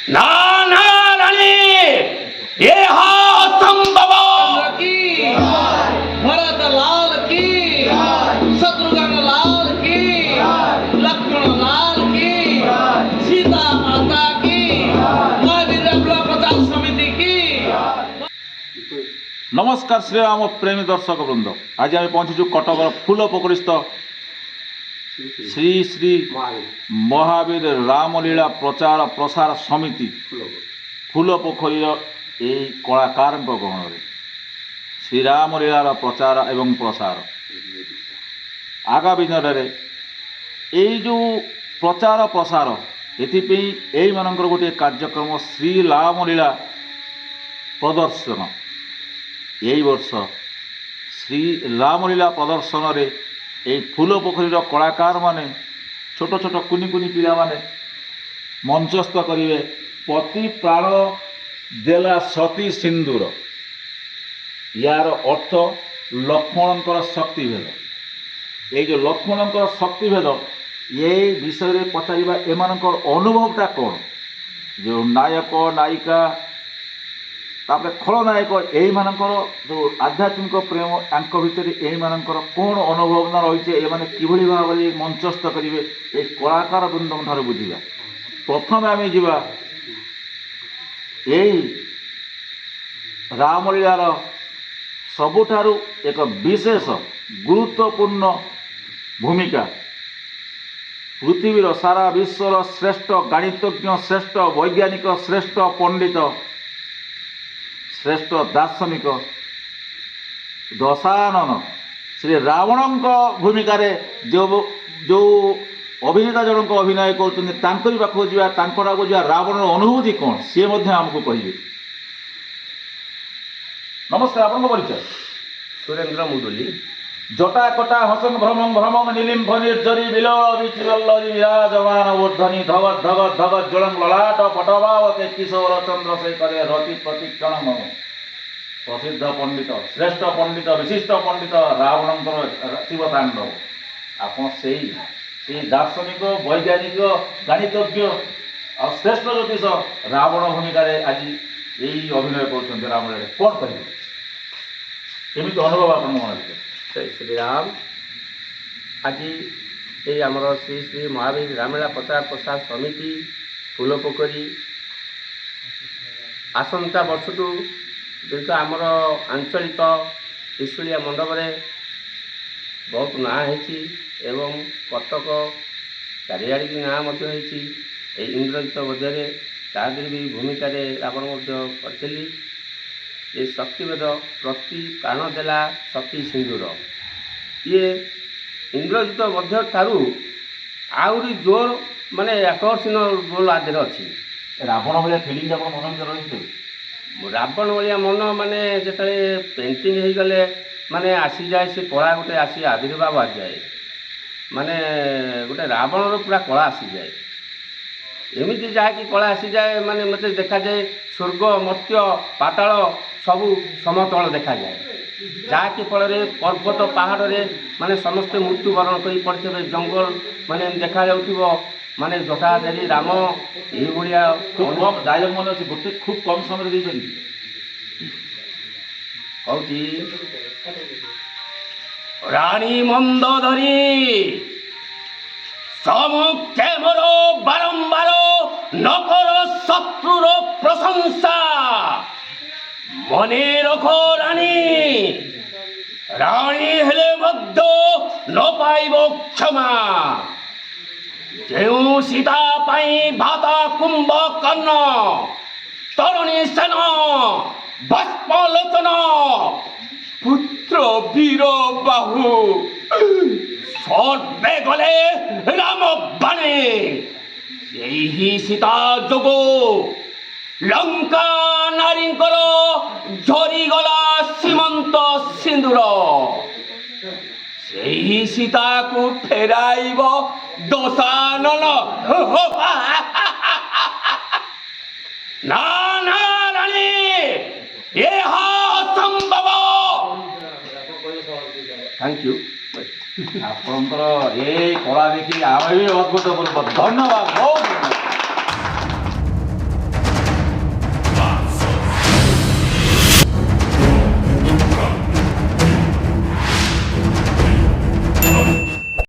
না না রানী, ইহা অসম্ভব। की भरत लाल की, शत्रुघ्न लाल की, लक्ष्मण लाल की, सीता माता की, महावीर रमला प्रचार समिति की। नमस्कार श्रीराम प्रेमी दर्शक वृंद, आज आम पहुंचु कटक फूल पोखरीस्थ श्री श्री महावीर रामलीला प्रचार प्रसार समिति फूल पोखरी कलाकार गहन श्री रामलीलार प्रचार एवं प्रसार आगामी दिन में जो प्रचार प्रसार ये मानकर गोटे कार्यक्रम श्री रामलीला प्रदर्शन यही वर्ष श्री रामलीला प्रदर्शन रे ये फूल पोखरीर कलाकार माने छोट छोट कुनी कुनी पिला माने मंचस्थ करिवे पति प्राण देला सती सिंदूर। यार अर्थ लक्ष्मणकर शक्तिभेद। ये जो लक्ष्मणकर शक्तिभेद ये विषय रे पचारिबा एमानकर अनुभवटा कौन, जो नायक नायिका तापर खलनायक यही मानकर जो आध्यात्मिक प्रेम यांक भितर यही मानकर कौन अनुभवना रही है, ये किभली भाव मंचस्थ करेंगे ये कलाकार वृंद ठार बुझा। प्रथम आम जा यही रामलीलार सबुठारु एक विशेष गुरुत्वपूर्ण भूमिका पृथ्वीर सारा विश्वर श्रेष्ठ गणितज्ञ श्रेष्ठ वैज्ञानिक श्रेष्ठ पंडित श्रेष्ठ दार्शनिक दशानन श्री रावण भूमिका जो जो अभिनेता जनक अभिनय कर पाखु जा रावण अनुभूति कौन सी आमको कहे। नमस्कार, आपन परिचय? सुरेंद्र मुदुली। जटा कटा हसन भ्रमं भ्रमं नीलिम फनिर्जरी बिलोरी विराजमान ऊर्धनि धगत धगत धगत ज्वलं ललाट पटभाव के किशोर चंद्रशेखर रति प्रतिक्षण मम। प्रसिद्ध पंडित श्रेष्ठ पंडित विशिष्ट पंडित रावणंकर शिवतांडव आप से दार्शनिक वैज्ञानिक गणितज्ञ और श्रेष्ठ ज्योतिष रावण भूमिका आज यही अभिनय कर रामलीला कौन कहे केमी अनुभव आप मन भर? जय श्री राम। आज ये आमर श्री श्री महावीर रामलीला प्रचार प्रसार समिति फूल पोखरी आसंता वर्षटू जेहेतु आमर आंचलिक त्रिशूलिया मंडप बहुत ना होती एवं कटक चारिआड़ भी ना इंद्रजित मध्य तादर भी भूमिका रावण करी ये शक्तिभेद प्रति प्राण देला सती सिंदूर ये इंद्रजित मध्य ठारू आहरी जोर माने आकर्षण रोल आदि अच्छी। रावण भाया फिलिंग आप मन भर रही? रावण भाया मन माने जिते पेंटिंग हो गले माने आसी जाए से कला गोटे आसी आविर्भाव आ जाए माने गोटे रावण पूरा कला आसी जाए एमती जहाँकि कला आसी जाए माने मत देखा जाए स्वर्ग मर्त्य पाताल सबू समतल देखा जाए जहाँकि फल पर्वत पहाड़ रे माने समस्ते मृत्युवरण कर पड़े जंगल माने देखा जाउथिबो माने जटाधारी राम यही भाया खूब कम डायलॉग मन अच्छे गोटे खूब कम समय कहूँ रानी मंदोदरी सम्मुखे मोर बारंबार नकर शत्रुर प्रशंसा मने रखो रानी रानी हेले मध्य न पाइब क्षमा जेउ सीता पाई भाता कुंभकर्ण तरुणी सेन भस्मलोचन पुत्र वीर बाहु सर्वे गले राम बाणे यही सीता जोगो लंका नारी झरी गला सीमंत सिंदूर से सीता को फेराइब दशानन ना ना रानी ये असंभव। Thank you. आपंकर ये कला देखिए आम भी अद्भुत धन्यवाद बहुत।